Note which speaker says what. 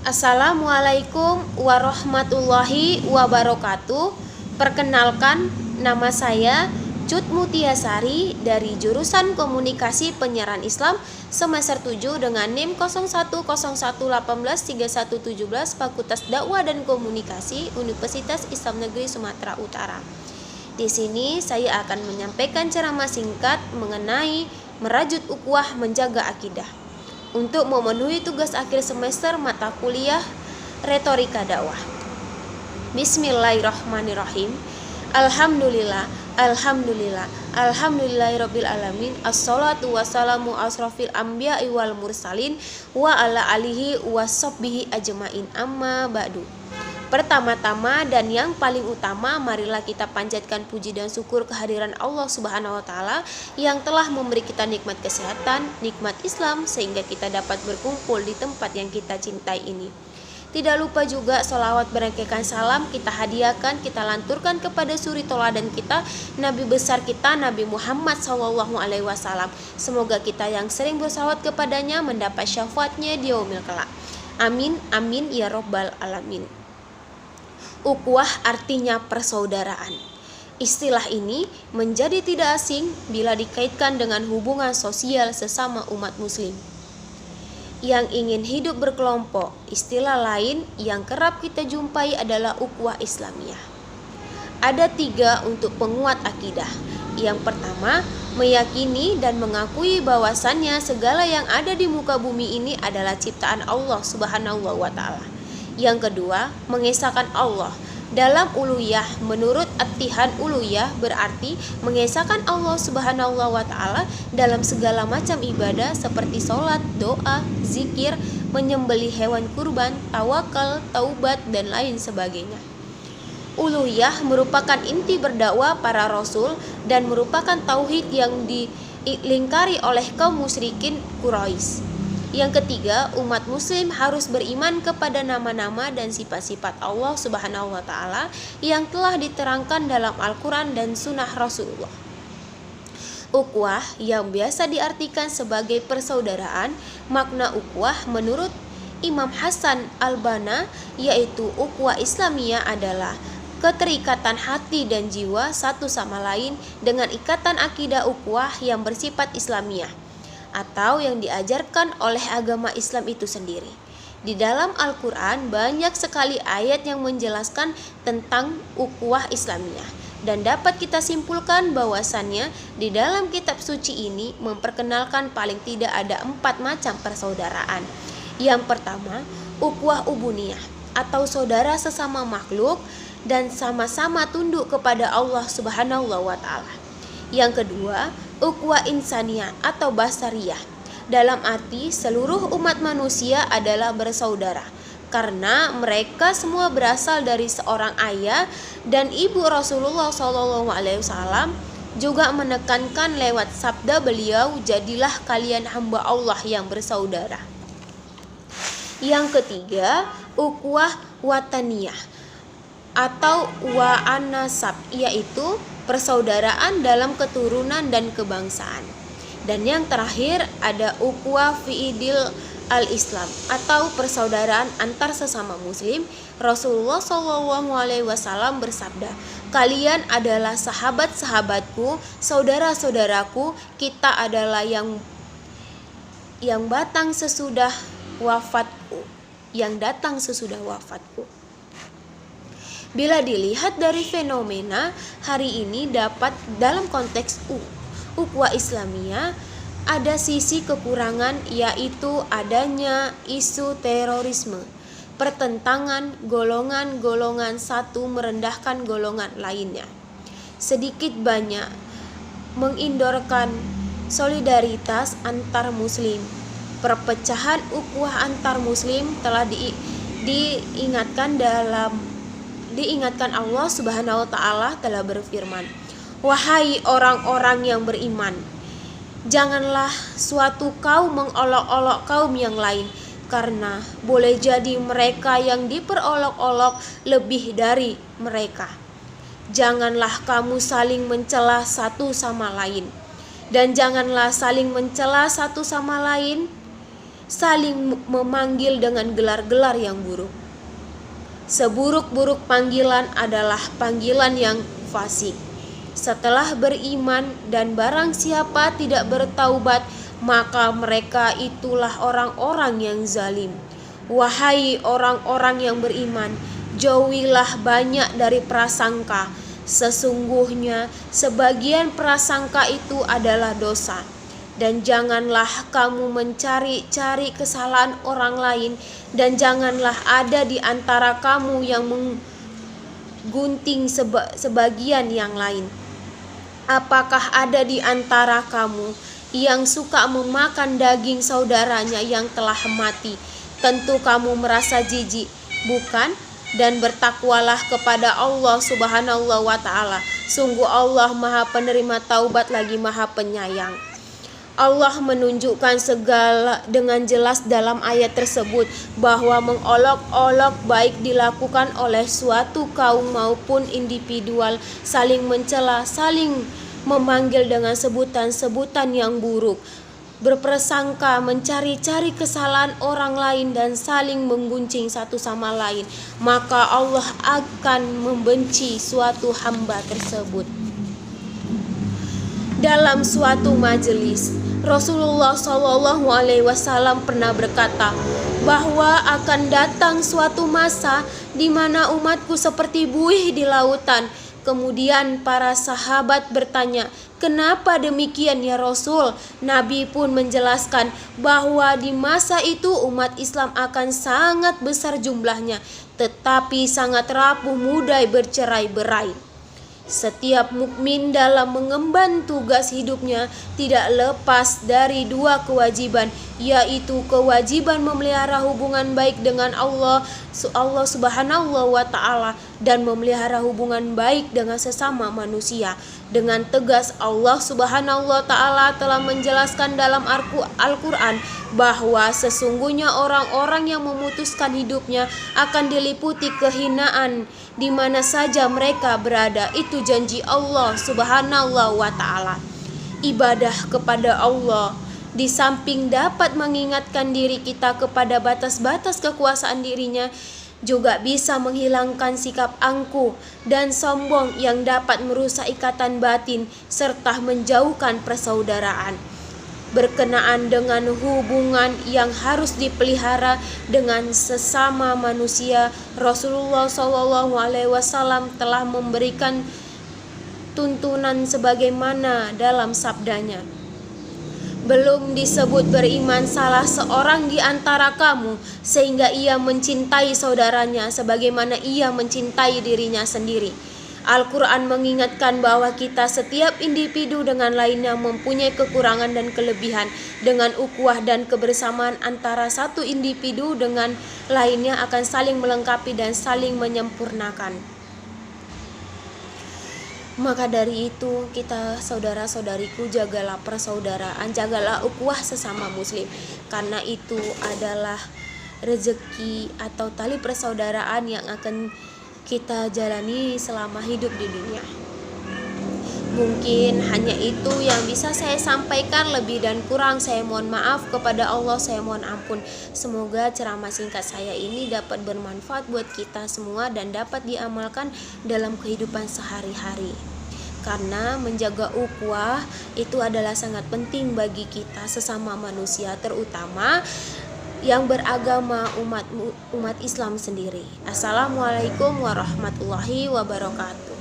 Speaker 1: Assalamualaikum warahmatullahi wabarakatuh. Perkenalkan, nama saya Cut Mutiasari dari jurusan Komunikasi Penyiaran Islam semester 7 dengan NIM 0101183117 Fakultas Dakwah dan Komunikasi Universitas Islam Negeri Sumatera Utara. Di sini saya akan menyampaikan ceramah singkat mengenai merajut ukhuwah menjaga akidah untuk memenuhi tugas akhir semester mata kuliah Retorika Dakwah. Bismillahirrahmanirrahim. Alhamdulillahirabbil alamin. Assalatu wassalamu asrofil anbiya'i wal mursalin wa ala alihi washabbihi ajmain. Amma ba'du. Pertama-tama dan yang paling utama, marilah kita panjatkan puji dan syukur kehadiran Allah Subhanahu wa taala yang telah memberi kita nikmat kesehatan, nikmat Islam sehingga kita dapat berkumpul di tempat yang kita cintai ini. Tidak lupa juga sholawat berangkaikan salam kita hadiahkan, kita lanturkan kepada suri toladan kita, Nabi besar kita Nabi Muhammad SAW. Semoga kita yang sering bersholawat kepadanya mendapat syafaatnya di yaumil kelak. Amin amin ya robbal alamin. Ukhuwah artinya persaudaraan. Istilah ini menjadi tidak asing bila dikaitkan dengan hubungan sosial sesama umat muslim yang ingin hidup berkelompok. Istilah lain yang kerap kita jumpai adalah ukhuwah Islamiyah. Ada 3 untuk penguat akidah. Yang pertama, meyakini dan mengakui bahwasannya segala yang ada di muka bumi ini adalah ciptaan Allah Subhanahu wa taala. Yang kedua, mengesahkan Allah dalam uluhiyah. Menurut At-Tihan uluhiyah berarti mengesahkan Allah Subhanahu wa taala dalam segala macam ibadah seperti sholat, doa, zikir, menyembelih hewan kurban, tawakal, taubat dan lain sebagainya. Uluhiyah merupakan inti berdakwah para rasul dan merupakan tauhid yang dilingkari oleh kaum musyrikin Quraisy. Yang ketiga, umat muslim harus beriman kepada nama-nama dan sifat-sifat Allah Subhanahu wa taala yang telah diterangkan dalam Al-Qur'an dan sunnah Rasulullah. Ukhuwah yang biasa diartikan sebagai persaudaraan, makna ukhuwah menurut Imam Hasan Al-Banna yaitu ukhuwah Islamiyah adalah keterikatan hati dan jiwa satu sama lain dengan ikatan akidah ukhuwah yang bersifat Islamiyah atau yang diajarkan oleh agama Islam itu sendiri. Di dalam Al-Quran banyak sekali ayat yang menjelaskan tentang ukhuwah Islamiyah dan dapat kita simpulkan bahwasannya di dalam kitab suci ini memperkenalkan paling tidak ada 4 macam persaudaraan. Yang pertama, ukhuwah ubuniyah atau saudara sesama makhluk dan sama-sama tunduk kepada Allah Subhanahu wa taala. Yang kedua, ukhuwah insaniyah atau basariyah, dalam arti seluruh umat manusia adalah bersaudara karena mereka semua berasal dari seorang ayah dan ibu. Rasulullah SAW juga menekankan lewat sabda beliau, jadilah kalian hamba Allah yang bersaudara. Yang ketiga, ukhuwah wataniyah atau wa'anasab, yaitu persaudaraan dalam keturunan dan kebangsaan. Dan yang terakhir ada ukhuwah fi'idil al-Islam atau persaudaraan antar sesama muslim. Rasulullah SAW bersabda, kalian adalah sahabat-sahabatku, saudara-saudaraku, kita adalah yang datang sesudah wafatku. Bila dilihat dari fenomena hari ini dapat dalam konteks ukhuwah Islamiyah ada sisi kekurangan, yaitu adanya isu terorisme, pertentangan golongan-golongan satu merendahkan golongan lainnya, sedikit banyak mengindorkan solidaritas antar muslim. Perpecahan ukhuwah antar muslim telah diingatkan Allah Subhanahu wa taala telah berfirman, wahai orang-orang yang beriman, janganlah suatu kaum mengolok-olok kaum yang lain, karena boleh jadi mereka yang diperolok-olok lebih dari mereka. Janganlah kamu saling mencela satu sama lain, dan janganlah saling mencela satu sama lain saling memanggil dengan gelar-gelar yang buruk. Seburuk-buruk panggilan adalah panggilan yang fasik. Setelah beriman dan barang siapa tidak bertaubat, maka mereka itulah orang-orang yang zalim. Wahai orang-orang yang beriman, jauhilah banyak dari prasangka. Sesungguhnya sebagian prasangka itu adalah dosa. Dan janganlah kamu mencari-cari kesalahan orang lain, dan janganlah ada di antara kamu yang menggunting sebagian yang lain. Apakah ada di antara kamu yang suka memakan daging saudaranya yang telah mati? Tentu kamu merasa jijik, bukan? Dan bertakwalah kepada Allah Subhanahu wa ta'ala. Sungguh Allah Maha Penerima Taubat lagi Maha Penyayang. Allah menunjukkan segala dengan jelas dalam ayat tersebut bahwa mengolok-olok baik dilakukan oleh suatu kaum maupun individual, saling mencela, saling memanggil dengan sebutan-sebutan yang buruk, berprasangka, mencari-cari kesalahan orang lain dan saling menggunjing satu sama lain, maka Allah akan membenci suatu hamba tersebut. Dalam suatu majelis, Rasulullah SAW pernah berkata bahwa akan datang suatu masa di mana umatku seperti buih di lautan. Kemudian para sahabat bertanya, "Kenapa demikian ya Rasul?" Nabi pun menjelaskan bahwa di masa itu umat Islam akan sangat besar jumlahnya, tetapi sangat rapuh, mudah bercerai-berai. Setiap mukmin dalam mengemban tugas hidupnya tidak lepas dari dua kewajiban, yaitu kewajiban memelihara hubungan baik dengan Allah Subhanahu wa ta'ala dan memelihara hubungan baik dengan sesama manusia. Dengan tegas Allah Subhanahu wa ta'ala telah menjelaskan dalam Al-Quran bahwa sesungguhnya orang-orang yang memutuskan hidupnya akan diliputi kehinaan di mana saja mereka berada. Itu janji Allah Subhanahu wa ta'ala. Ibadah kepada Allah di samping dapat mengingatkan diri kita kepada batas-batas kekuasaan dirinya, juga bisa menghilangkan sikap angkuh dan sombong yang dapat merusak ikatan batin serta menjauhkan persaudaraan. Berkenaan dengan hubungan yang harus dipelihara dengan sesama manusia, Rasulullah SAW telah memberikan tuntunan sebagaimana dalam sabdanya, "Belum disebut beriman salah seorang di antara kamu sehingga ia mencintai saudaranya sebagaimana ia mencintai dirinya sendiri." Al-Quran mengingatkan bahwa kita setiap individu dengan lainnya mempunyai kekurangan dan kelebihan. Dengan ukhuwah dan kebersamaan antara satu individu dengan lainnya akan saling melengkapi dan saling menyempurnakan. Maka dari itu kita saudara-saudariku, jagalah persaudaraan, jagalah ukhuwah sesama muslim, karena itu adalah rezeki atau tali persaudaraan yang akan kita jalani selama hidup di dunia. Mungkin hanya itu yang bisa saya sampaikan, lebih dan kurang saya mohon maaf kepada Allah, saya mohon ampun. Semoga ceramah singkat saya ini dapat bermanfaat buat kita semua dan dapat diamalkan dalam kehidupan sehari-hari. Karena menjaga ukhuwah itu adalah sangat penting bagi kita sesama manusia, terutama yang beragama umat Islam sendiri. Assalamualaikum warahmatullahi wabarakatuh.